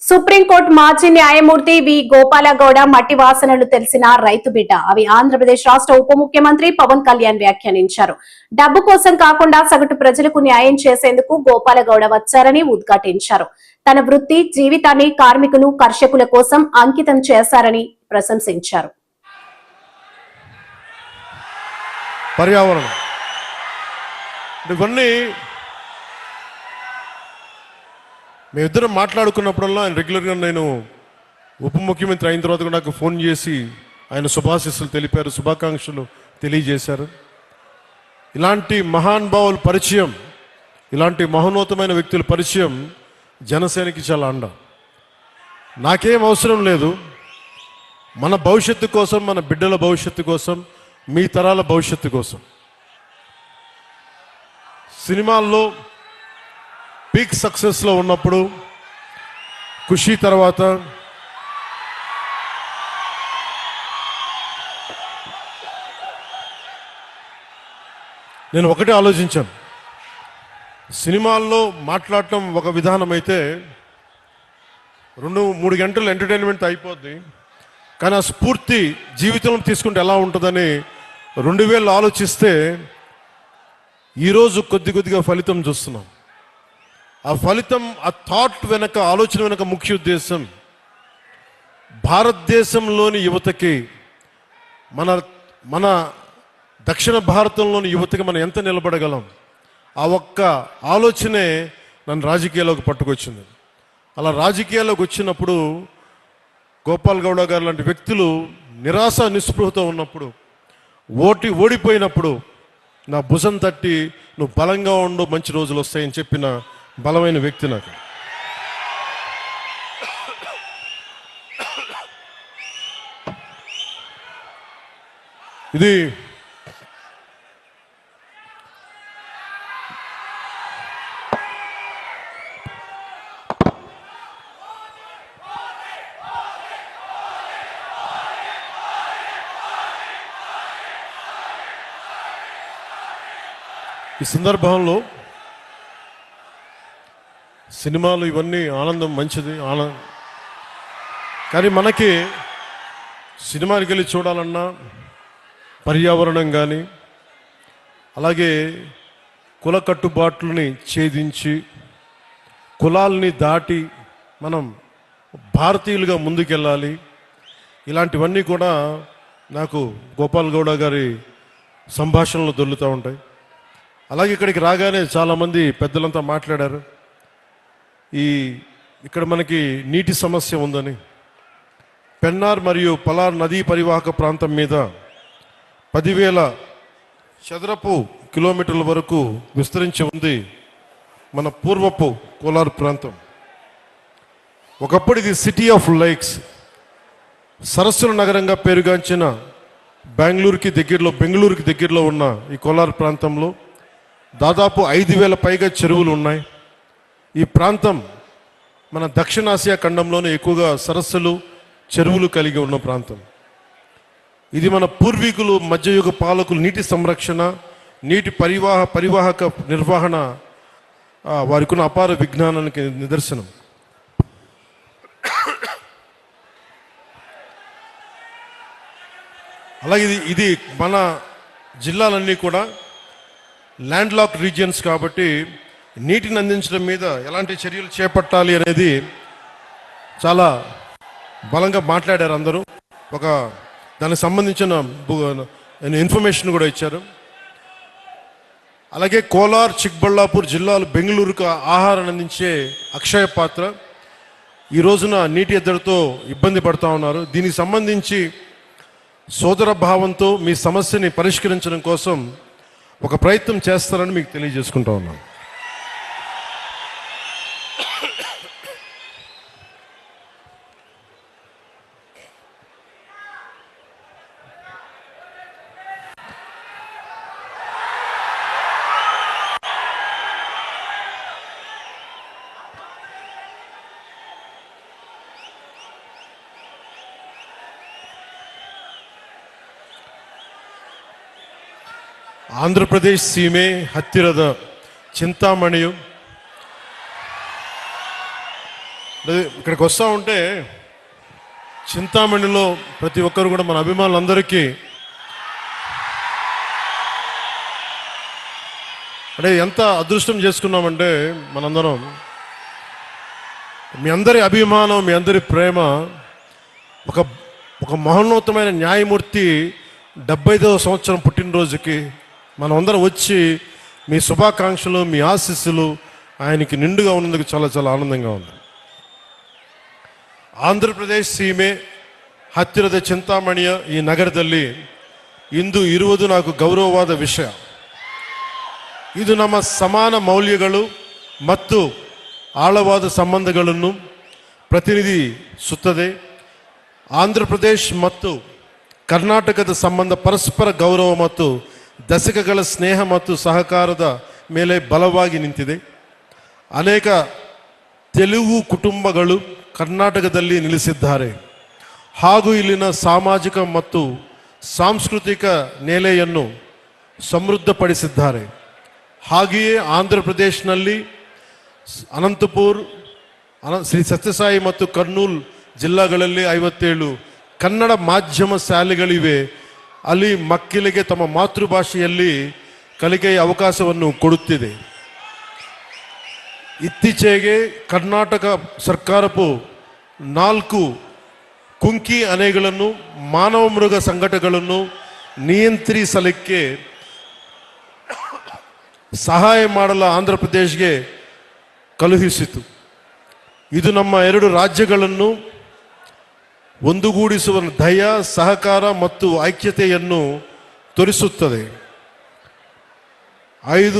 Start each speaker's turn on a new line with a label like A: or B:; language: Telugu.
A: సుప్రీంకోర్టు మాజీ న్యాయమూర్తి వి గోపాలగౌడ మట్టి వాసనలు తెలిసిన రైతు బిడ్డ అవి ఆంధ్రప్రదేశ్ రాష్ట్ర ఉప ముఖ్యమంత్రి పవన్ కళ్యాణ్ వ్యాఖ్యానించారు. డబ్బు కోసం కాకుండా సగటు ప్రజలకు న్యాయం చేసేందుకు గోపాలగౌడ వచ్చారని ఉద్ఘాటించారు. తన వృత్తి జీవితాన్ని కార్మికులు కర్షకుల కోసం అంకితం చేశారని ప్రశంసించారు.
B: పర్యావరణం ఇవన్నీ మేమిద్దరం మాట్లాడుకున్నప్పుడల్లా ఆయన రెగ్యులర్గా నేను ఉప ముఖ్యమంత్రి అయిన తర్వాత కూడా నాకు ఫోన్ చేసి ఆయన శుభాశీస్సులు తెలిపారు, శుభాకాంక్షలు తెలియజేశారు. ఇలాంటి మహానుభావుల పరిచయం, ఇలాంటి మహోన్నతమైన వ్యక్తుల పరిచయం జనసేనకి చాలా అండ. నాకేం అవసరం లేదు, మన భవిష్యత్తు కోసం, మన బిడ్డల భవిష్యత్తు కోసం, మీ తరాల భవిష్యత్తు కోసం. సినిమాల్లో పీక్ సక్సెస్లో ఉన్నప్పుడు, ఖుషీ తర్వాత నేను ఒకటే ఆలోచించాను. సినిమాల్లో మాట్లాడటం ఒక విధానం అయితే 2-3 గంటలు ఎంటర్టైన్మెంట్ అయిపోద్ది, కానీ ఆ స్ఫూర్తి జీవితంలో తీసుకుంటే ఎలా ఉంటుందని 2000 ఆలోచిస్తే ఈరోజు కొద్దిగా ఫలితం చూస్తున్నాం. ఆ ఫలితం, ఆ థాట్ వెనక, ఆలోచన వెనక ముఖ్య ఉద్దేశం భారతదేశంలోని యువతకి, మన దక్షిణ భారతంలోని యువతకి మనం ఎంత నిలబడగలం, ఆ ఒక్క ఆలోచనే నన్ను రాజకీయాల్లోకి పట్టుకొచ్చింది. అలా రాజకీయాల్లోకి వచ్చినప్పుడు గోపాల్ గౌడ గారు లాంటి వ్యక్తులు నిరాశ నిస్పృహతో ఉన్నప్పుడు, ఓడిపోయినప్పుడు నా భుజం తట్టి నువ్వు బలంగా ఉండు, మంచి రోజులు వస్తాయని చెప్పిన బలమైన వ్యక్తి నాకు. ఇది ఈ సందర్భంలో సినిమాలు ఇవన్నీ ఆనందం, మంచిది, కానీ మనకి సినిమాకి వెళ్ళి చూడాలన్నా పర్యావరణం కానీ, అలాగే కుల కట్టుబాట్లని ఛేదించి కులాల్ని దాటి మనం భారతీయులుగా ముందుకెళ్ళాలి. ఇలాంటివన్నీ కూడా నాకు గోపాల్ గౌడ గారి సంభాషణలు దొర్లుతూ ఉంటాయి. అలాగే ఇక్కడికి రాగానే చాలామంది పెద్దలంతా మాట్లాడారు, ఇక్కడ మనకి నీటి సమస్య ఉందని. పెన్నార్ మరియు పలార్ నదీ పరివాహక ప్రాంతం మీద 10,000 చదరపు కిలోమీటర్ల వరకు విస్తరించి ఉంది మన పూర్వపు కోలార్ ప్రాంతం. ఒకప్పుడు ఇది సిటీ ఆఫ్ లేక్స్, సరస్సుల నగరంగా పేరుగాంచిన బెంగళూరుకి దగ్గరలో ఉన్న ఈ కోలార్ ప్రాంతంలో దాదాపు 5,000 పైగా చెరువులు ఉన్నాయి. ఈ ప్రాంతం మన దక్షిణాసియా ఖండంలోనే ఎక్కువగా సరస్సులు, చెరువులు కలిగి ఉన్న ప్రాంతం. ఇది మన పూర్వీకులు, మధ్యయుగ పాలకులు నీటి సంరక్షణ, నీటి పరివాహక నిర్వహణ వారికి ఉన్న అపార విజ్ఞానానికి నిదర్శనం. అలాగే ఇది మన జిల్లాలన్నీ కూడా ల్యాండ్ లాక్ రీజియన్స్ కాబట్టి నీటిని అందించడం మీద ఎలాంటి చర్యలు చేపట్టాలి అనేది చాలా బలంగా మాట్లాడారు అందరూ. దానికి సంబంధించిన ఇన్ఫర్మేషన్ కూడా ఇచ్చారు. అలాగే కోలార్, చిక్బళ్ళాపూర్ జిల్లాలు బెంగళూరుకు ఆహారాన్ని అందించే అక్షయ పాత్ర ఈ రోజున నీటి ఎద్దడితో ఇబ్బంది పడుతూ ఉన్నారు. దీనికి సంబంధించి సోదర భావంతో మీ సమస్యని పరిష్కరించడం కోసం ఒక ప్రయత్నం చేస్తారని మీకు తెలియజేసుకుంటా ఉన్నాను. ಆಂಧ್ರಪ್ರದೇಶ ಸೀಮೆ ಹತ್ತಿರದ ಚಿಂತಾಮಣಿಯು ఇక్కడికి వస్తూ ఉంటే చింతామణిలో ప్రతి ఒక్కరు కూడా మన అభిమానులందరికీ అంటే ఎంత అదృష్టం చేసుకున్నామంటే మనందరం మీ అందరి అభిమానం, మీ అందరి ప్రేమ, ఒక మహోన్నతమైన న్యాయమూర్తి 75వ సంవత్సరం పుట్టినరోజుకి మనం అందరం వచ్చి మీ శుభాకాంక్షలు, మీ ఆశీస్సులు ఆయనకి నిండుగా ఉన్నందుకు చాలా చాలా ಆನಂದಂగా ఉంది. ಆಂಧ್ರಪ್ರದೇಶ ಸೀಮೆ ಹತ್ತಿರದ ಚಿಂತಾಮಣಿಯ ಈ ನಗರದಲ್ಲಿ ಇಂದು ಇರುವುದು నాకు ಗೌರವವಾದ ವಿಷಯ. ಇದು ನಮ್ಮ ಸಮಾನ ಮೌಲ್ಯಗಳು ಮತ್ತು ಆಳವಾದ ಸಂಬಂಧಗಳನ್ನು ಪ್ರತಿನಿಧಿಸುತ್ತದೆ. ಆಂಧ್ರಪ್ರದೇಶ ಮತ್ತು ಕರ್ನಾಟಕದ ಸಂಬಂಧ ಪರಸ್ಪರ ಗೌರವ ಮತ್ತು ದಶಕಗಳ ಸ್ನೇಹ ಮತ್ತು ಸಹಕಾರದ ಮೇಲೆ ಬಲವಾಗಿ ನಿಂತಿದೆ. ಅನೇಕ ತೆಲುಗು ಕುಟುಂಬಗಳು ಕರ್ನಾಟಕದಲ್ಲಿ ನೆಲೆಸಿದ್ದಾರೆ ಹಾಗೂ ಇಲ್ಲಿನ ಸಾಮಾಜಿಕ ಮತ್ತು ಸಾಂಸ್ಕೃತಿಕ ನೆಲೆಯನ್ನು ಸಮೃದ್ಧಪಡಿಸಿದ್ದಾರೆ. ಹಾಗೆಯೇ ಆಂಧ್ರಪ್ರದೇಶನಲ್ಲಿ ಅನಂತಪುರ್, ಶ್ರೀ ಸತ್ಯಸಾಯಿ ಮತ್ತು ಕರ್ನೂಲ್ ಜಿಲ್ಲಾಗಳಲ್ಲಿ 57 ಕನ್ನಡ ಮಾಧ್ಯಮ ಶಾಲೆಗಳಿವೆ. ಅಲ್ಲಿ ಮಕ್ಕಳಿಗೆ ತಮ್ಮ ಮಾತೃಭಾಷೆಯಲ್ಲಿ ಕಲಿಕೆಯ ಅವಕಾಶವನ್ನು ಕೊಡುತ್ತಿದೆ. ಇತ್ತೀಚೆಗೆ ಕರ್ನಾಟಕ ಸರ್ಕಾರವು 4 ಕುಂಕಿ ಆನೆಗಳನ್ನು ಮಾನವ ಮೃಗ ಸಂಘಟನೆಗಳನ್ನು ನಿಯಂತ್ರಿಸಲಿಕ್ಕೆ ಸಹಾಯ ಮಾಡಲು ಆಂಧ್ರಪ್ರದೇಶಗೆ ಕಳುಹಿಸಿತು. ಇದು ನಮ್ಮ 2 ರಾಜ್ಯಗಳನ್ನು ಒಂದುಗೂಡಿಸುವ ದಯ, ಸಹಕಾರ ಮತ್ತು ಐಕ್ಯತೆಯನ್ನು ತೋರಿಸುತ್ತದೆ. 5